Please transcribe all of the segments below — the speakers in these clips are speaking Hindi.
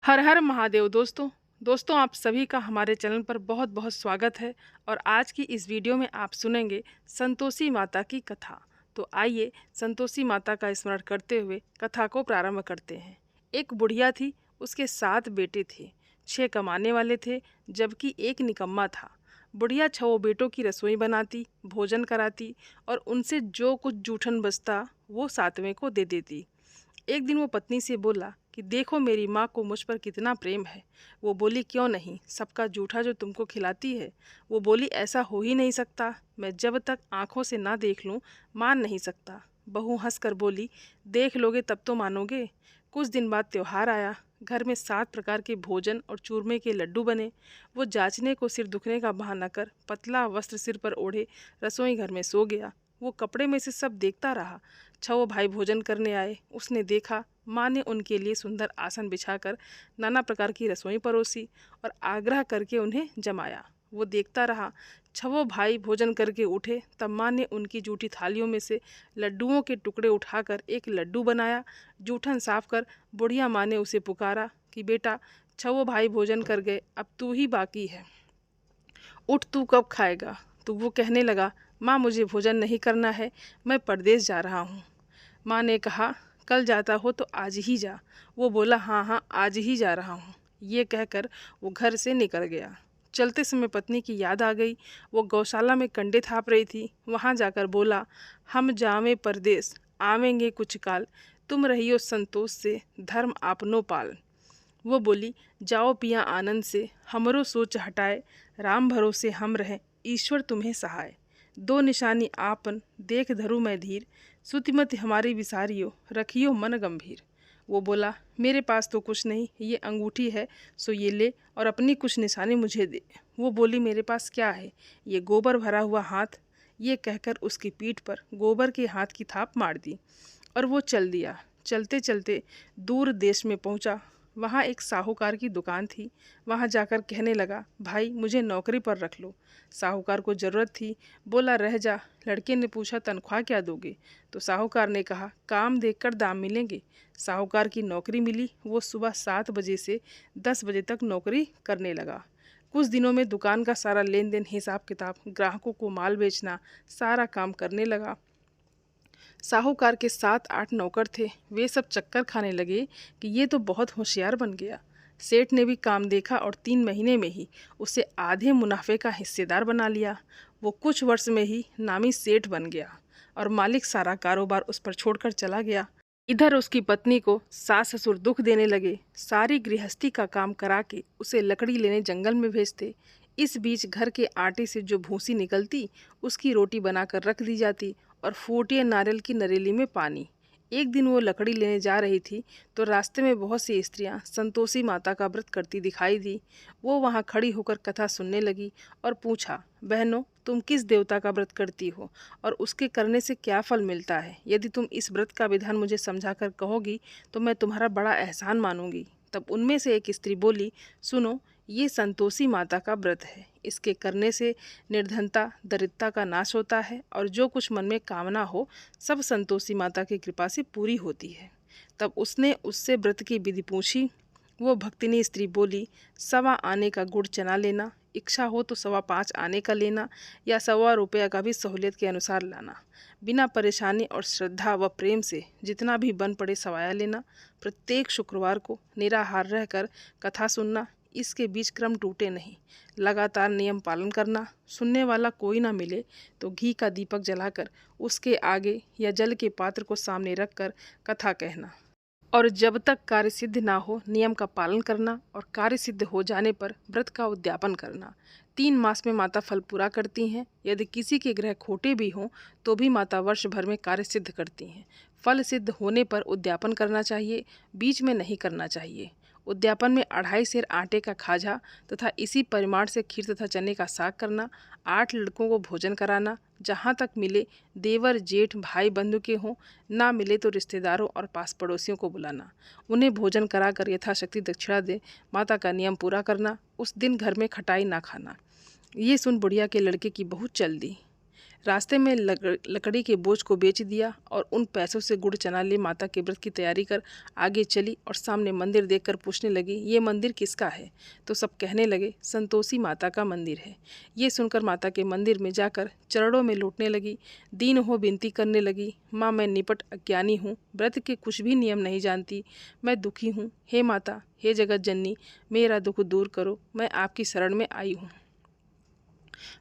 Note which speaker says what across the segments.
Speaker 1: हर हर महादेव दोस्तों आप सभी का हमारे चैनल पर बहुत बहुत स्वागत है। और आज की इस वीडियो में आप सुनेंगे संतोषी माता की कथा। तो आइए संतोषी माता का स्मरण करते हुए कथा को प्रारंभ करते हैं। एक बुढ़िया थी, उसके 7 बेटे थे। 6 कमाने वाले थे जबकि एक निकम्मा था। बुढ़िया 6 बेटों की रसोई बनाती, भोजन कराती और उनसे जो कुछ जूठन बचता वो 7वें को दे देती। एक दिन वो पत्नी से बोला कि देखो मेरी माँ को मुझ पर कितना प्रेम है। वो बोली क्यों नहीं, सबका जूठा जो तुमको खिलाती है। वो बोली ऐसा हो ही नहीं सकता, मैं जब तक आंखों से ना देख लूँ मान नहीं सकता। बहू हंसकर बोली देख लोगे तब तो मानोगे। कुछ दिन बाद त्योहार आया। घर में 7 प्रकार के भोजन और चूरमे के लड्डू बने। वो जांचने को सिर दुखने का बहाना कर पतला वस्त्र सिर पर ओढ़े रसोई घर में सो गया। वो कपड़े में से सब देखता रहा। 6 भाई भोजन करने आए। उसने देखा माँ ने उनके लिए सुंदर आसन बिछाकर नाना प्रकार की रसोई परोसी और आग्रह करके उन्हें जमाया। वो देखता रहा। 6 भाई भोजन करके उठे तब माँ ने उनकी जूठी थालियों में से लड्डुओं के टुकड़े उठाकर एक लड्डू बनाया। जूठन साफ कर बुढ़िया माँ ने उसे पुकारा कि बेटा 6 भाई भोजन कर गए, अब तू ही बाकी है, उठ तू कब खाएगा। तो वो कहने लगा माँ मुझे भोजन नहीं करना है, मैं परदेश जा रहा हूँ। माँ ने कहा कल जाता हो तो आज ही जा। वो बोला हाँ हाँ आज ही जा रहा हूँ। ये कहकर वो घर से निकल गया। चलते समय पत्नी की याद आ गई। वो गौशाला में कंडे थाप रही थी। वहाँ जाकर बोला हम जावें परदेस आवेंगे कुछ काल, तुम रहियो संतोष से धर्म आपनो पाल। वो बोली जाओ पिया आनंद से, हमरो सोच हटाए, राम भरोसे हम रहें, ईश्वर तुम्हें सहाय। 2 निशानी आपन देख धरू मैं धीर, सुतिमति हमारी विसारियो, रखियो मन गंभीर। वो बोला मेरे पास तो कुछ नहीं, ये अंगूठी है सो ये ले और अपनी कुछ निशानी मुझे दे। वो बोली मेरे पास क्या है, ये गोबर भरा हुआ हाथ। ये कहकर उसकी पीठ पर गोबर के हाथ की थाप मार दी और वो चल दिया। चलते चलते दूर देश में पहुंचा। वहाँ एक साहूकार की दुकान थी। वहाँ जाकर कहने लगा भाई मुझे नौकरी पर रख लो। साहूकार को ज़रूरत थी, बोला रह जा। लड़के ने पूछा तनख्वाह क्या दोगे। तो साहूकार ने कहा काम देखकर दाम मिलेंगे। साहूकार की नौकरी मिली। वो सुबह 7 बजे से 10 बजे तक नौकरी करने लगा। कुछ दिनों में दुकान का सारा लेन देन, हिसाब किताब, ग्राहकों को माल बेचना, सारा काम करने लगा। साहूकार के 7-8 नौकर थे। वे सब चक्कर खाने लगे कि ये तो बहुत होशियार बन गया। सेठ ने भी काम देखा और 3 महीने में ही उसे आधे मुनाफे का हिस्सेदार बना लिया। वो कुछ वर्ष में ही नामी सेठ बन गया और मालिक सारा कारोबार उस पर छोड़कर चला गया। इधर उसकी पत्नी को सास ससुर दुख देने लगे। सारी गृहस्थी का काम करा के उसे लकड़ी लेने जंगल में भेजते। इस बीच घर के आटे से जो भूसी निकलती उसकी रोटी बनाकर रख दी जाती और फूटे नारियल की नरेली में पानी। एक दिन वो लकड़ी लेने जा रही थी तो रास्ते में बहुत सी स्त्रियां संतोषी माता का व्रत करती दिखाई दी। वो वहां खड़ी होकर कथा सुनने लगी और पूछा बहनों तुम किस देवता का व्रत करती हो और उसके करने से क्या फल मिलता है। यदि तुम इस व्रत का विधान मुझे समझाकर कहोगी तो मैं तुम्हारा बड़ा एहसान मानूंगी। तब उनमें से एक स्त्री बोली सुनो, ये संतोषी माता का व्रत है। इसके करने से निर्धनता दरिद्रता का नाश होता है और जो कुछ मन में कामना हो सब संतोषी माता की कृपा से पूरी होती है। तब उसने उससे व्रत की विधि पूछी। वो भक्तिनी स्त्री बोली 1.25 आने का गुड़ चना लेना, इच्छा हो तो 5.25 आने का लेना या 1.25 रुपया का भी सहूलियत के अनुसार लाना। बिना परेशानी और श्रद्धा व प्रेम से जितना भी बन पड़े सवाया लेना। प्रत्येक शुक्रवार को निराहार रहकर कथा सुनना। इसके बीच क्रम टूटे नहीं। लगातार नियम पालन करना। सुनने वाला कोई ना मिले तो घी का दीपक जलाकर उसके आगे या जल के पात्र को सामने रखकर कथा कहना। और जब तक कार्य सिद्ध ना हो नियम का पालन करना और कार्य सिद्ध हो जाने पर व्रत का उद्यापन करना। 3 मास में माता फल पूरा करती हैं। यदि किसी के ग्रह खोटे भी हों तो भी माता वर्ष भर में कार्य सिद्ध करती हैं। फल सिद्ध होने पर उद्यापन करना चाहिए, बीच में नहीं करना चाहिए। उद्यापन में 2.5 सेर आटे का खाजा तथा इसी परिमाण से खीर तथा चने का साग करना। 8 लड़कों को भोजन कराना। जहाँ तक मिले देवर जेठ भाई बंधु के हों, ना मिले तो रिश्तेदारों और पास पड़ोसियों को बुलाना। उन्हें भोजन कराकर यथाशक्ति दक्षिणा दे माता का नियम पूरा करना। उस दिन घर में खटाई ना खाना। ये सुन बुढ़िया के लड़के की बहुत चल दी। रास्ते में लकड़ी के बोझ को बेच दिया और उन पैसों से गुड़ चना ले माता के व्रत की तैयारी कर आगे चली और सामने मंदिर देखकर पूछने लगी, ये मंदिर किसका है? तो सब कहने लगे, संतोषी माता का मंदिर है। ये सुनकर माता के मंदिर में जाकर चरणों में लौटने लगी, दीन हो विनती करने लगी, माँ मैं निपट अज्ञानी हूँ, व्रत के कुछ भी नियम नहीं जानती, मैं दुखी हूँ। हे माता, हे जगत जननी, मेरा दुख दूर करो, मैं आपकी शरण में आई हूँ।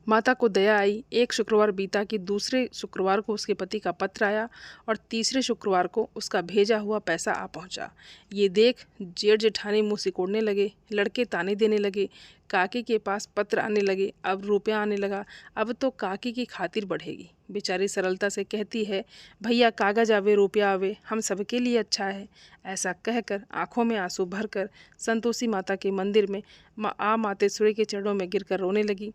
Speaker 1: माता को दया आई। एक शुक्रवार बीता कि दूसरे शुक्रवार को उसके पति का पत्र आया और तीसरे शुक्रवार को उसका भेजा हुआ पैसा आ पहुंचा। ये देख जेठ जेठानी मुँह सिकोड़ने लगे, लड़के ताने देने लगे, काकी के पास पत्र आने लगे, अब रुपया आने लगा, अब तो काकी की खातिर बढ़ेगी। बेचारी सरलता से कहती है, भैया कागज आवे रुपया आवे, हम सबके लिए अच्छा है। ऐसा कहकर आंखों में आंसू भरकर संतोषी माता के मंदिर में मातेश्वरी के चरणों में गिरकर रोने लगी।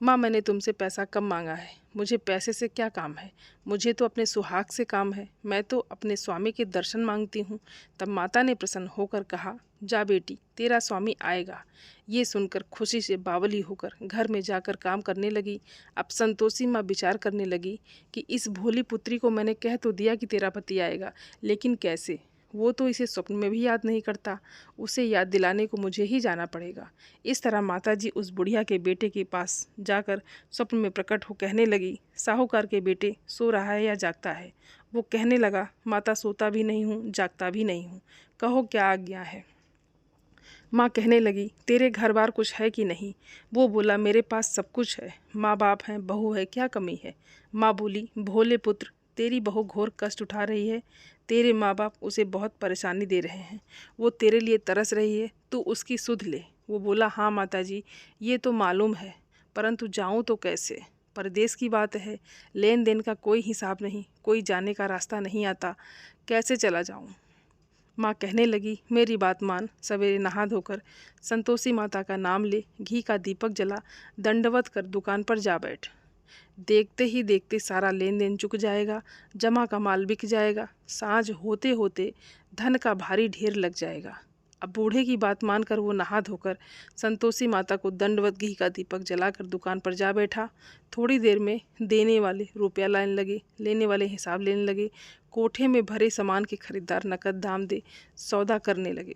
Speaker 1: माँ मैंने तुमसे पैसा कम मांगा है, मुझे पैसे से क्या काम है, मुझे तो अपने सुहाग से काम है, मैं तो अपने स्वामी के दर्शन मांगती हूँ। तब माता ने प्रसन्न होकर कहा, जा बेटी तेरा स्वामी आएगा। ये सुनकर खुशी से बावली होकर घर में जाकर काम करने लगी। अब संतोषी माँ विचार करने लगी कि इस भोली पुत्री को मैंने कह तो दिया कि तेरा पति आएगा, लेकिन कैसे? वो तो इसे स्वप्न में भी याद नहीं करता, उसे याद दिलाने को मुझे ही जाना पड़ेगा। इस तरह माताजी उस बुढ़िया के बेटे के पास जाकर स्वप्न में प्रकट हो कहने लगी, साहूकार के बेटे सो रहा है या जागता है? वो कहने लगा, माता सोता भी नहीं हूँ, जागता भी नहीं हूँ, कहो क्या आज्ञा है। माँ कहने लगी, तेरे घर बार कुछ है कि नहीं? वो बोला, मेरे पास सब कुछ है, माँ बाप हैं, बहू है, क्या कमी है? माँ बोली, भोले पुत्र तेरी बहू घोर कष्ट उठा रही है, तेरे माँ बाप उसे बहुत परेशानी दे रहे हैं, वो तेरे लिए तरस रही है, तू उसकी सुध ले। वो बोला, हाँ माताजी ये तो मालूम है, परंतु जाऊँ तो कैसे? परदेश की बात है, लेन देन का कोई हिसाब नहीं, कोई जाने का रास्ता नहीं आता, कैसे चला जाऊँ? माँ कहने लगी, मेरी बात मान, सवेरे नहा धोकर संतोषी माता का नाम ले, घी का दीपक जला, दंडवत कर दुकान पर जा बैठ। देखते ही देखते सारा लेन देन चुक जाएगा, जमा का माल बिक जाएगा, सांझ होते होते धन का भारी ढेर लग जाएगा। अब बूढ़े की बात मानकर वो नहा धोकर संतोषी माता को दंडवत घी का दीपक जलाकर दुकान पर जा बैठा। थोड़ी देर में देने वाले रुपया लाने लगे, लेने वाले हिसाब लेने लगे, कोठे में भरे सामान के खरीदार नकद दाम दे सौदा करने लगे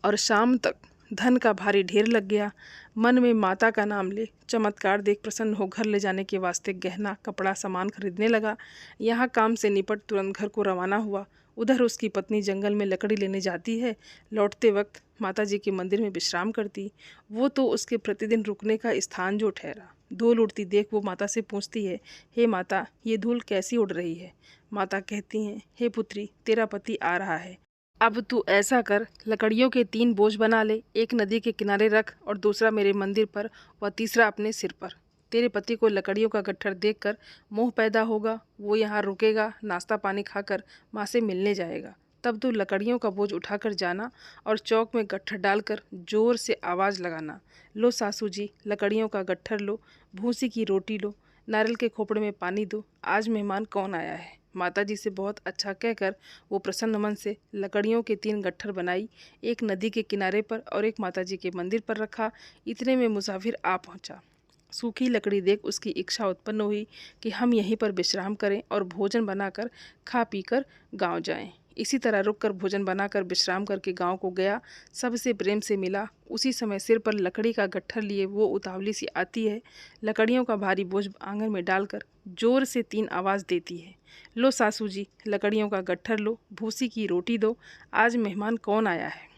Speaker 1: और शाम तक धन का भारी ढेर लग गया। मन में माता का नाम ले चमत्कार देख प्रसन्न हो घर ले जाने के वास्ते गहना कपड़ा सामान खरीदने लगा। यहाँ काम से निपट तुरंत घर को रवाना हुआ। उधर उसकी पत्नी जंगल में लकड़ी लेने जाती है, लौटते वक्त माता जी के मंदिर में विश्राम करती। वो तो उसके प्रतिदिन रुकने का स्थान जो ठहरा। धूल उड़ती देख वो माता से पूछती है, हे माता ये धूल कैसी उड़ रही है? माता कहती हैं, हे पुत्री तेरा पति आ रहा है, अब तू ऐसा कर, लकड़ियों के 3 बोझ बना ले, एक नदी के किनारे रख और दूसरा मेरे मंदिर पर व तीसरा अपने सिर पर। तेरे पति को लकड़ियों का गट्ठर देखकर मोह पैदा होगा, वो यहाँ रुकेगा, नाश्ता पानी खाकर माँ से मिलने जाएगा। तब तू लकड़ियों का बोझ उठाकर जाना और चौक में गट्ठर डालकर जोर से आवाज़ लगाना, लो सासू जी लकड़ियों का गट्ठर लो, भूसी की रोटी लो, नारियल के खोपड़े में पानी दो, आज मेहमान कौन आया है। माताजी से बहुत अच्छा कहकर वो प्रसन्न मन से लकड़ियों के 3 गट्ठर बनाई, एक नदी के किनारे पर और एक माताजी के मंदिर पर रखा। इतने में मुसाफिर आ पहुंचा। सूखी लकड़ी देख उसकी इच्छा उत्पन्न हुई कि हम यहीं पर विश्राम करें और भोजन बनाकर खा पीकर गांव जाएं। इसी तरह रुककर भोजन बनाकर विश्राम करके गांव को गया, सबसे प्रेम से मिला। उसी समय सिर पर लकड़ी का गट्ठर लिए वो उतावली सी आती है, लकड़ियों का भारी बोझ आंगन में डालकर जोर से 3 आवाज़ देती है, लो सासू जी लकड़ियों का गट्ठर लो, भूसी की रोटी दो, आज मेहमान कौन आया है।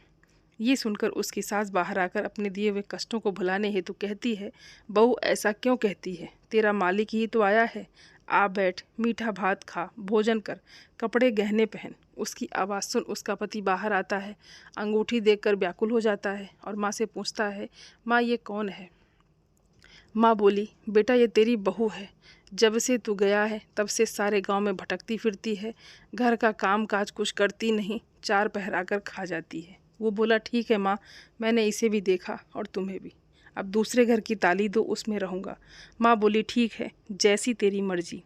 Speaker 1: ये सुनकर उसकी सास बाहर आकर अपने दिए हुए कष्टों को भुलाने हेतु कहती है, बहू ऐसा क्यों कहती है, तेरा मालिक ही तो आया है, आ बैठ, मीठा भात खा, भोजन कर, कपड़े गहने पहन। उसकी आवाज़ सुन उसका पति बाहर आता है, अंगूठी देखकर व्याकुल हो जाता है और माँ से पूछता है, माँ ये कौन है? माँ बोली, बेटा ये तेरी बहू है, जब से तू गया है तब से सारे गांव में भटकती फिरती है, घर का काम काज कुछ करती नहीं, 4 पहर आकर खा जाती है। वो बोला, ठीक है माँ, मैंने इसे भी देखा और तुम्हें भी, अब दूसरे घर की ताली दो, उसमें रहूँगा। माँ बोली, ठीक है, जैसी तेरी मर्जी।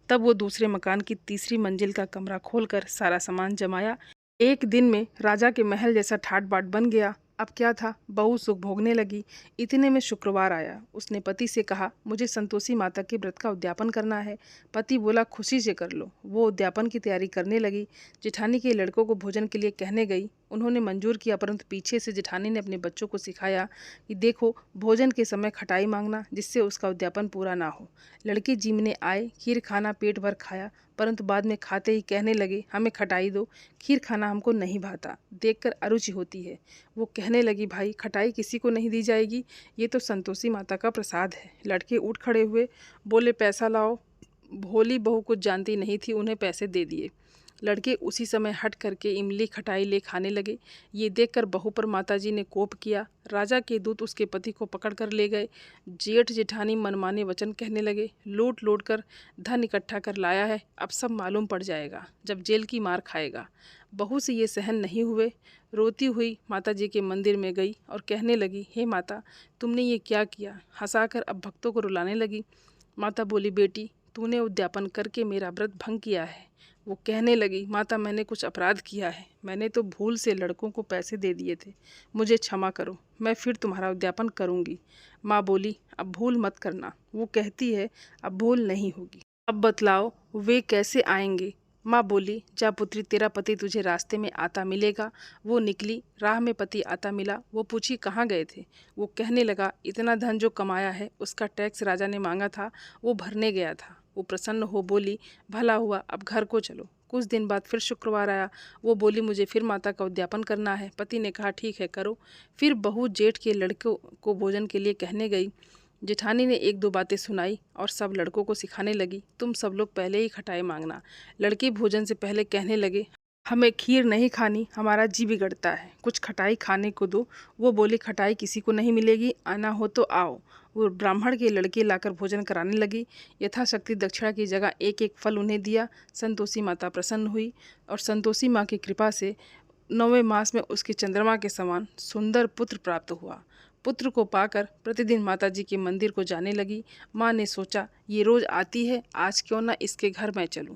Speaker 1: तब वो दूसरे मकान की तीसरी मंजिल का कमरा खोलकर सारा सामान जमाया। एक दिन में राजा के महल जैसा ठाट बाट बन गया। अब क्या था, बहू सुख भोगने लगी। इतने में शुक्रवार आया। उसने पति से कहा, मुझे संतोषी माता के व्रत का उद्यापन करना है। पति बोला, खुशी से कर लो। वो उद्यापन की तैयारी करने लगी। जेठानी के लड़कों को भोजन के लिए कहने गई। उन्होंने मंजूर किया, परंतु पीछे से जेठानी ने अपने बच्चों को सिखाया कि देखो, भोजन के समय खटाई मांगना, जिससे उसका उद्यापन पूरा ना हो। लड़के जीमने आए, खीर खाना पेट भर खाया, परंतु बाद में खाते ही कहने लगे, हमें खटाई दो, खीर खाना हमको नहीं भाता, देखकर अरुचि होती है। वो कहने लगी, भाई खटाई किसी को नहीं दी जाएगी, ये तो संतोषी माता का प्रसाद है। लड़के उठ खड़े हुए, बोले, पैसा लाओ। भोली बहू कुछ जानती नहीं थी, उन्हें पैसे दे दिए। लड़के उसी समय हट करके इमली खटाई ले खाने लगे। ये देखकर बहू पर माताजी ने कोप किया। राजा के दूत उसके पति को पकड़ कर ले गए। जेठ जेठानी मनमाने वचन कहने लगे, लूट लूट कर धन इकट्ठा कर लाया है, अब सब मालूम पड़ जाएगा जब जेल की मार खाएगा। बहू से ये सहन नहीं हुए। रोती हुई माताजी के मंदिर में गई और कहने लगी, हे माता, तुमने ये क्या किया। हंसाकर अब भक्तों को रुलाने लगी। माता बोली, बेटी, तूने उद्यापन करके मेरा व्रत भंग किया है। वो कहने लगी, माता, मैंने कुछ अपराध किया है, मैंने तो भूल से लड़कों को पैसे दे दिए थे, मुझे क्षमा करो, मैं फिर तुम्हारा उद्यापन करूंगी। माँ बोली, अब भूल मत करना। वो कहती है, अब भूल नहीं होगी। अब बतलाओ वे कैसे आएंगे। माँ बोली, जा पुत्री, तेरा पति तुझे रास्ते में आता मिलेगा। वो निकली, राह में पति आता मिला। वो पूछी, कहाँ गए थे। वो कहने लगा, इतना धन जो कमाया है उसका टैक्स राजा ने मांगा था, वो भरने गया था। वो प्रसन्न हो बोली, भला हुआ, अब घर को चलो। कुछ दिन बाद फिर शुक्रवार आया। वो बोली, मुझे फिर माता का उद्यापन करना है। पति ने कहा, ठीक है, करो। फिर बहू जेठ के लड़कों को भोजन के लिए कहने गई। जेठानी ने एक दो बातें सुनाई और सब लड़कों को सिखाने लगी, तुम सब लोग पहले ही खटाई मांगना। लड़के भोजन से पहले कहने लगे, हमें खीर नहीं खानी, हमारा जी बिगड़ता है, कुछ खटाई खाने को दो। वो बोली, खटाई किसी को नहीं मिलेगी, आना हो तो आओ। वो ब्राह्मण के लड़के लाकर भोजन कराने लगी। यथाशक्ति दक्षिणा की जगह एक एक फल उन्हें दिया। संतोषी माता प्रसन्न हुई और संतोषी माँ की कृपा से 9वें मास में उसके चंद्रमा के समान सुंदर पुत्र प्राप्त हुआ। पुत्र को पाकर प्रतिदिन माताजी के मंदिर को जाने लगी। माँ ने सोचा, ये रोज आती है, आज क्यों ना इसके घर मैं चलूं।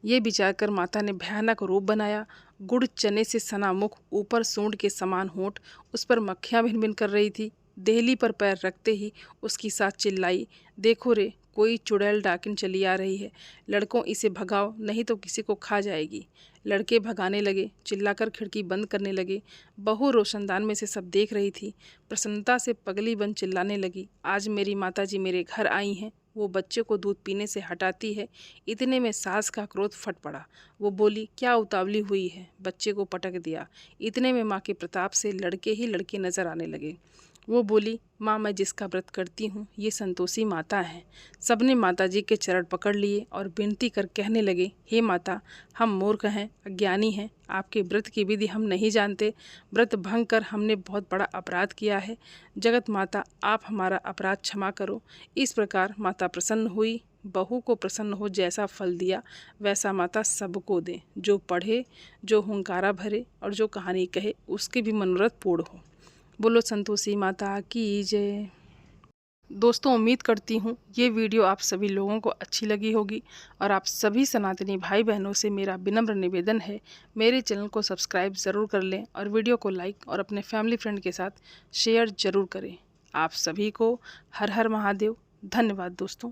Speaker 1: ये विचार कर माता ने भयानक रूप बनाया। गुड़ चने से सना मुख, ऊपर सूंड के समान होंठ, उस पर मक्खियाँ भिन भिन कर रही थी। देहली पर पैर रखते ही उसकी सास चिल्लाई, देखो रे, कोई चुड़ैल डाकिन चली आ रही है, लड़कों इसे भगाओ, नहीं तो किसी को खा जाएगी। लड़के भगाने लगे, चिल्लाकर खिड़की बंद करने लगे। बहू रोशनदान में से सब देख रही थी। प्रसन्नता से पगली बन चिल्लाने लगी, आज मेरी माताजी मेरे घर आई हैं, वो बच्चे को दूध पीने से हटाती है। इतने में सास का क्रोध फट पड़ा। वो बोली, क्या उतावली हुई है, बच्चे को पटक दिया। इतने में माँ के प्रताप से लड़के ही लड़के नजर आने लगे। वो बोली, माँ, मैं जिसका व्रत करती हूँ ये संतोषी माता है। सबने माताजी के चरण पकड़ लिए और विनती कर कहने लगे, हे माता, हम मूर्ख हैं, अज्ञानी हैं, आपके व्रत की विधि हम नहीं जानते, व्रत भंग कर हमने बहुत बड़ा अपराध किया है। जगत माता, आप हमारा अपराध क्षमा करो। इस प्रकार माता प्रसन्न हुई। बहू को प्रसन्न हो जैसा फल दिया वैसा माता सबको दे। जो पढ़े, जो हुंकारा भरे और जो कहानी कहे, उसके भी मनोरथ पूर्ण हो। बोलो संतोषी माता की जय। दोस्तों, उम्मीद करती हूँ ये वीडियो आप सभी लोगों को अच्छी लगी होगी और आप सभी सनातनी भाई बहनों से मेरा विनम्र निवेदन है, मेरे चैनल को सब्सक्राइब ज़रूर कर लें और वीडियो को लाइक और अपने फैमिली फ्रेंड के साथ शेयर ज़रूर करें। आप सभी को हर हर महादेव। धन्यवाद दोस्तों।